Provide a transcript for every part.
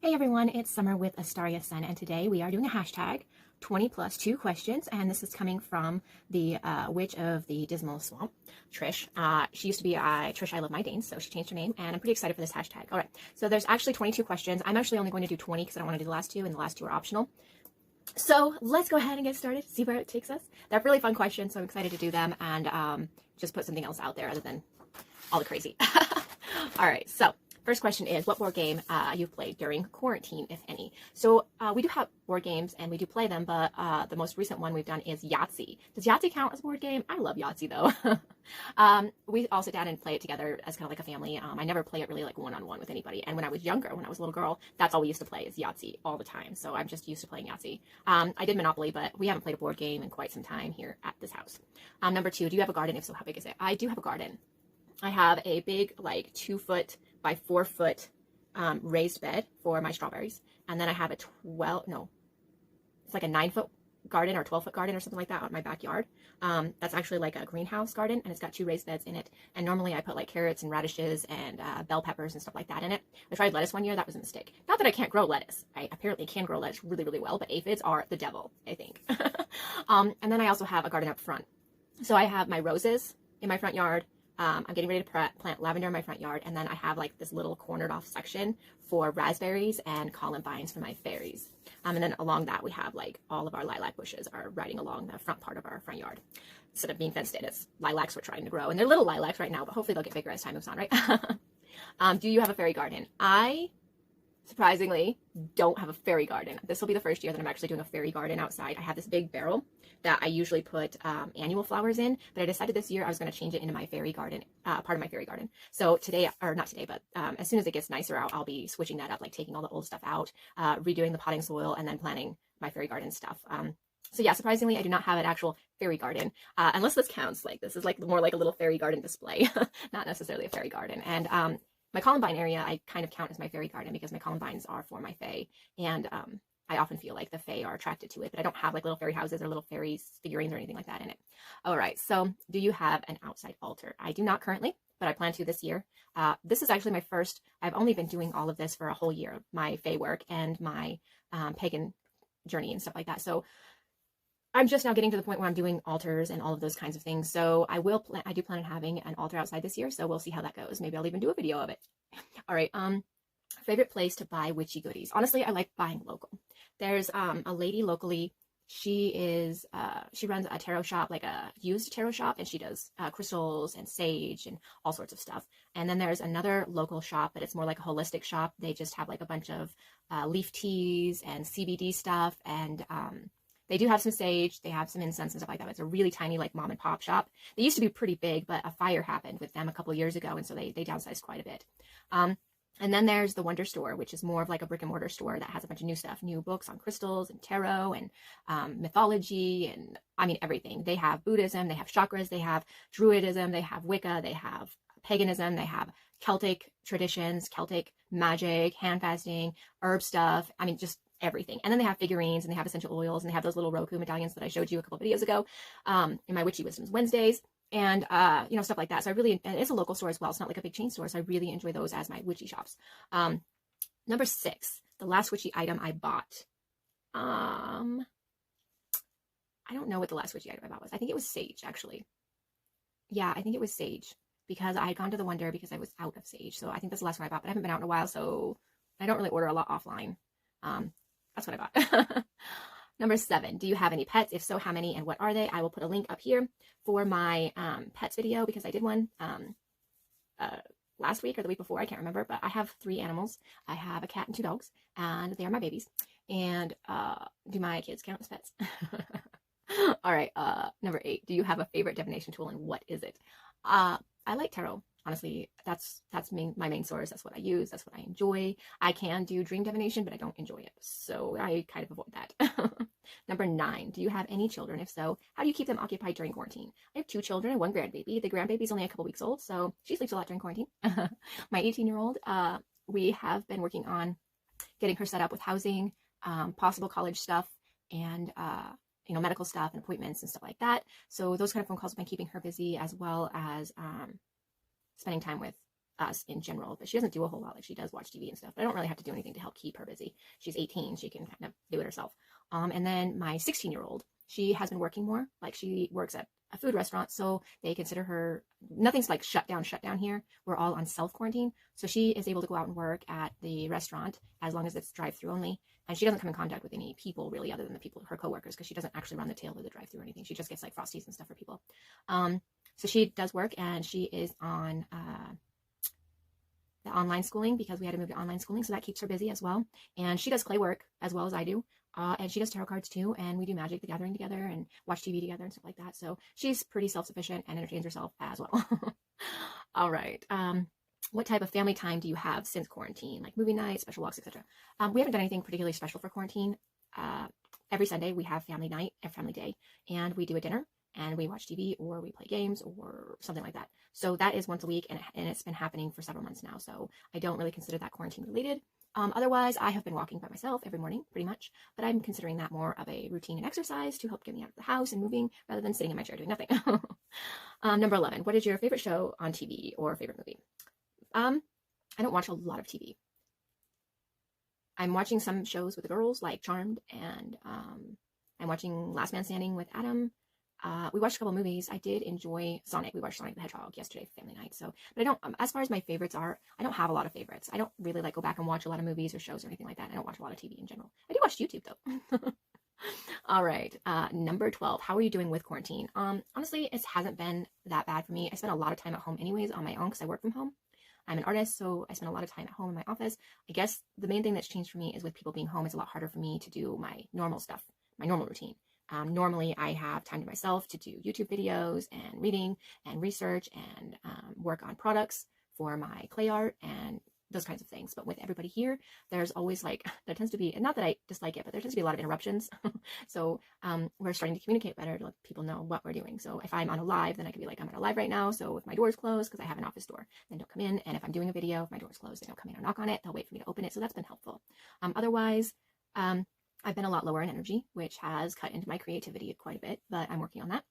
Hey everyone, it's Summer with AstariaSen, and today we are doing a hashtag 20 plus 2 questions, and this is coming from the witch of the Dismal Swamp, Trish. She used to be Trish, I Love My Danes, so she changed her name, and I'm pretty excited for this hashtag. All right, so there's actually 22 questions. I'm actually only going to do 20 because I don't want to do the last two, and the last two are optional. So let's go ahead and get started, see where it takes us. They're really fun questions, so I'm excited to do them, and just put something else out there other than all the crazy. All right, so first question is, what board game you've played during quarantine, if any? So we do have board games and we do play them, but the most recent one we've done is Yahtzee. Does Yahtzee count as a board game? I love Yahtzee though. We all sit down and play it together as kind of like a family. I never play it really like one-on-one with anybody. And when I was younger, when I was a little girl, that's all we used to play is Yahtzee all the time. So I'm just used to playing Yahtzee. I did Monopoly, but we haven't played a board game in quite some time here at this house. Number two, do you have a garden? If so, how big is it? I do have a garden. I have a big, like 2-foot by 4-foot raised bed for my strawberries. And then I have a it's like a 9-foot garden or 12-foot garden or something like that out in my backyard. That's actually like a greenhouse garden, and it's got 2 raised beds in it. And normally I put like carrots and radishes and bell peppers and stuff like that in it. I tried lettuce one year. That was a mistake. Not that I can't grow lettuce. I apparently can grow lettuce really, really well, but aphids are the devil, I think. And then I also have a garden up front. So I have my roses in my front yard. I'm getting ready to plant lavender in my front yard, and then I have like this little cornered off section for raspberries and columbines for my fairies. And then along that we have like all of our lilac bushes are riding along the front part of our front yard. Instead of being fenced in, it's lilacs we're trying to grow, and they're little lilacs right now, but hopefully they'll get bigger as time moves on, right? Do you have a fairy garden? I surprisingly don't have a fairy garden. This will be the first year that I'm actually doing a fairy garden outside. I have this big barrel that I usually put annual flowers in, but I decided this year I was going to change it into my fairy garden, part of my fairy garden. So today, or not today, but as soon as it gets nicer out, I'll be switching that up, like taking all the old stuff out, redoing the potting soil, and then planting my fairy garden stuff. So yeah, surprisingly, I do not have an actual fairy garden, unless this counts. Like this is like more like a little fairy garden display, not necessarily a fairy garden. And my columbine area, I kind of count as my fairy garden because my columbines are for my fae, and I often feel like the fae are attracted to it, but I don't have like little fairy houses or little fairies figurines or anything like that in it. All right, so do you have an outside altar? I do not currently, but I plan to this year. This is actually my first, I've only been doing all of this for a whole year, my fae work and my pagan journey and stuff like that. So I'm just now getting to the point where I'm doing altars and all of those kinds of things. So I do plan on having an altar outside this year. So we'll see how that goes. Maybe I'll even do a video of it. All right. Favorite place to buy witchy goodies. Honestly, I like buying local. There's a lady locally. She runs a tarot shop, like a used tarot shop, and she does crystals and sage and all sorts of stuff. And then there's another local shop, but it's more like a holistic shop. They just have like a bunch of leaf teas and CBD stuff, and they do have some sage, they have some incense and stuff like that. It's a really tiny, like, mom and pop shop. They used to be pretty big, but a fire happened with them a couple years ago, and so they downsized quite a bit. And then there's the Wonder Store, which is more of like a brick and mortar store that has a bunch of new stuff, new books on crystals and tarot and mythology and, I mean, everything. They have Buddhism, they have chakras, they have Druidism, they have Wicca, they have paganism, they have Celtic traditions, Celtic magic, hand fasting, herb stuff. I mean, just everything. And then they have figurines and they have essential oils and they have those little Roku medallions that I showed you a couple of videos ago in my Witchy Wisdoms Wednesdays and stuff like that. So and it's a local store as well. It's not like a big chain store. So I really enjoy those as my witchy shops. Number 6, the last witchy item I bought. I don't know what the last witchy item I bought was. I think it was sage, actually. Yeah, I think it was sage because I had gone to the Wonder because I was out of sage. So I think that's the last one I bought, but I haven't been out in a while. So I don't really order a lot offline. That's what I bought. Number 7, do you have any pets? If so, how many and what are they? I will put a link up here for my pets video because I did one last week or the week before. I can't remember, but I have 3 animals. I have a cat and 2 dogs, and they are my babies. And do my kids count as pets? All right, number 8, do you have a favorite divination tool and what is it? I like tarot. Honestly, that's my main source. That's what I use. That's what I enjoy. I can do dream divination, but I don't enjoy it. So I kind of avoid that. Number 9, do you have any children? If so, how do you keep them occupied during quarantine? I have 2 children and 1 grandbaby. The grandbaby's only a couple weeks old, so she sleeps a lot during quarantine. My 18-year-old, we have been working on getting her set up with housing, possible college stuff, and medical stuff and appointments and stuff like that. So those kind of phone calls have been keeping her busy, as well as spending time with us in general, but she doesn't do a whole lot. Like, she does watch TV and stuff, but I don't really have to do anything to help keep her busy. She's 18. She can kind of do it herself. And then my 16-year-old, she has been working more. Like, she works at a food restaurant, so they consider her, nothing's like shut down here. We're all on self-quarantine. So she is able to go out and work at the restaurant as long as it's drive-through only. And she doesn't come in contact with any people really other than the people, her coworkers, because she doesn't actually run the tail of the drive-through or anything. She just gets like Frosties and stuff for people. So she does work, and she is on the online schooling because we had to move to online schooling. So that keeps her busy as well. And she does clay work as well as I do. And she does tarot cards too, and we do Magic the Gathering together and watch TV together and stuff like that. So she's pretty self-sufficient and entertains herself as well. All right. What type of family time do you have since quarantine? Like movie nights, special walks, etc. We haven't done anything particularly special for quarantine. Every Sunday we have family night, a family day, and we do a dinner and we watch TV or we play games or something like that. So that is once a week, and it's been happening for several months now. So I don't really consider that quarantine related. Otherwise, I have been walking by myself every morning, pretty much, but I'm considering that more of a routine and exercise to help get me out of the house and moving rather than sitting in my chair doing nothing. Number 11, what is your favorite show on TV or favorite movie? I don't watch a lot of TV. I'm watching some shows with the girls, like Charmed, and I'm watching Last Man Standing with Adam. We watched a couple movies. I did enjoy Sonic. We watched Sonic the Hedgehog yesterday for family night. So, but I don't, as far as my favorites are, I don't have a lot of favorites. I don't really like go back and watch a lot of movies or shows or anything like that. I don't watch a lot of TV in general. I do watch YouTube though. All right. Number 12, how are you doing with quarantine? Honestly, it hasn't been that bad for me. I spend a lot of time at home anyways on my own because I work from home. I'm an artist, so I spend a lot of time at home in my office. I guess the main thing that's changed for me is with people being home, it's a lot harder for me to do my normal stuff, my normal routine. Normally, I have time to myself to do YouTube videos and reading and research and work on products for my clay art and those kinds of things. But with everybody here, there's always like, there tends to be, and not that I dislike it, but there tends to be a lot of interruptions. So we're starting to communicate better to let people know what we're doing. So if I'm on a live, then I can be like, I'm on a live right now. So if my door's closed, because I have an office door, then don't come in. And if I'm doing a video, if my door's closed, they don't come in or knock on it. They'll wait for me to open it. So that's been helpful. Otherwise, I've been a lot lower in energy, which has cut into my creativity quite a bit, but I'm working on that.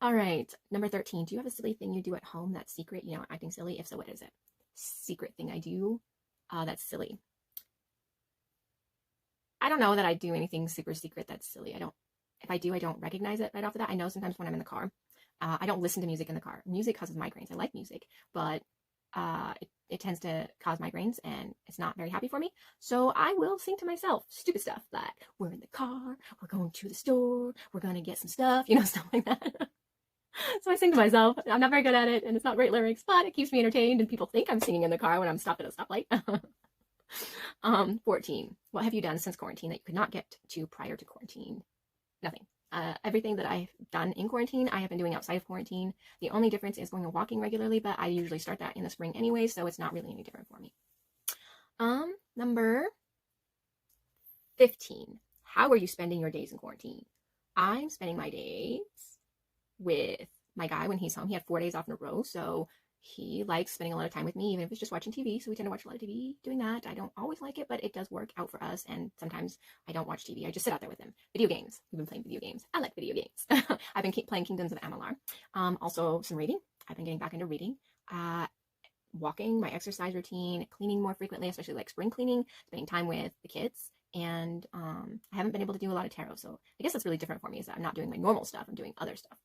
All right. Number 13, do you have a silly thing you do at home that's secret? You know, acting silly? If so, what is it? Secret thing I do that's silly. I don't know that I do anything super secret that's silly. If I do, I don't recognize it right off the bat. I know sometimes when I'm in the car, I don't listen to music in the car. Music causes migraines. I like music, but it tends to cause migraines and it's not very happy for me. So I will sing to myself stupid stuff like, we're in the car, we're going to the store, we're going to get some stuff, you know, stuff like that. So I sing to myself. I'm not very good at it and it's not great lyrics, but it keeps me entertained and people think I'm singing in the car when I'm stopped at a stoplight. 14, what have you done since quarantine that you could not get to prior to quarantine? Nothing. Everything that I've done in quarantine, I have been doing outside of quarantine. The only difference is going and walking regularly, but I usually start that in the spring anyway, so it's not really any different for me. Number 15. How are you spending your days in quarantine? I'm spending my days with my guy when he's home. He had 4 days off in a row, so he likes spending a lot of time with me, even if it's just watching TV. So we tend to watch a lot of TV doing that. I don't always like it, but it does work out for us. And sometimes I don't watch TV. I just sit out there with him. Video games. We've been playing video games. I like video games. I've been playing Kingdoms of Amalur. Also some reading. I've been getting back into reading. Walking, my exercise routine, cleaning more frequently, especially like spring cleaning, spending time with the kids. And I haven't been able to do a lot of tarot. So I guess that's really different for me is that I'm not doing my normal stuff. I'm doing other stuff.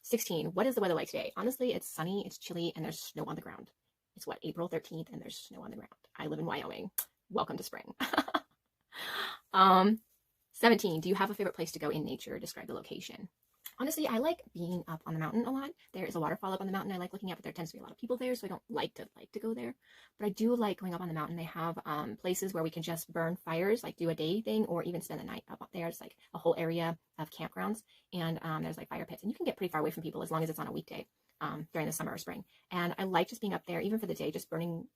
16, what is the weather like today? Honestly, it's sunny, it's chilly, and there's snow on the ground. It's what, April 13th, and there's snow on the ground. I live in Wyoming. Welcome to spring. 17, do you have a favorite place to go in nature? Describe the location. Honestly, I like being up on the mountain a lot. There is a waterfall up on the mountain I like looking at, but there tends to be a lot of people there, so I don't like to go there. But I do like going up on the mountain. They have places where we can just burn fires, like do a day thing, or even spend the night up there. It's like a whole area of campgrounds, and there's like fire pits, and you can get pretty far away from people as long as it's on a weekday during the summer or spring. And I like just being up there, even for the day, just burning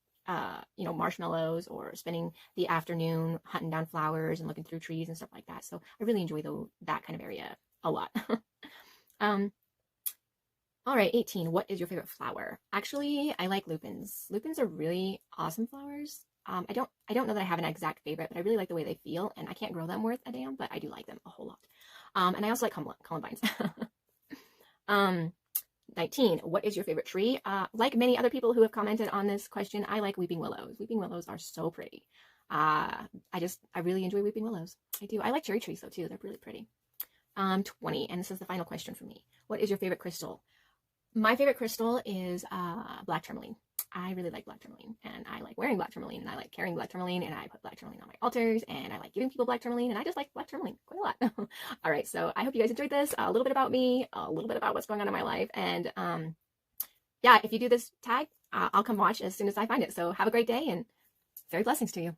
marshmallows or spending the afternoon hunting down flowers and looking through trees and stuff like that. So I really enjoy that kind of area a lot. All right, 18. What is your favorite flower? Actually, I like lupins. Lupins are really awesome flowers. I don't know that I have an exact favorite, but I really like the way they feel, and I can't grow them worth a damn, but I do like them a whole lot. And I also like columbines. 19. What is your favorite tree? Like many other people who have commented on this question, I like weeping willows. Weeping willows are so pretty. I really enjoy weeping willows. I do. I like cherry trees though too. They're really pretty. 20, and this is the final question for me. What is your favorite crystal? My favorite crystal is black tourmaline. I really like black tourmaline, and I like wearing black tourmaline, and I like carrying black tourmaline, and I put black tourmaline on my altars, and I like giving people black tourmaline, and I just like black tourmaline quite a lot. All right, so I hope you guys enjoyed this. A little bit about me, a little bit about what's going on in my life, and yeah, if you do this tag, I'll come watch as soon as I find it. So have a great day, and fairy blessings to you.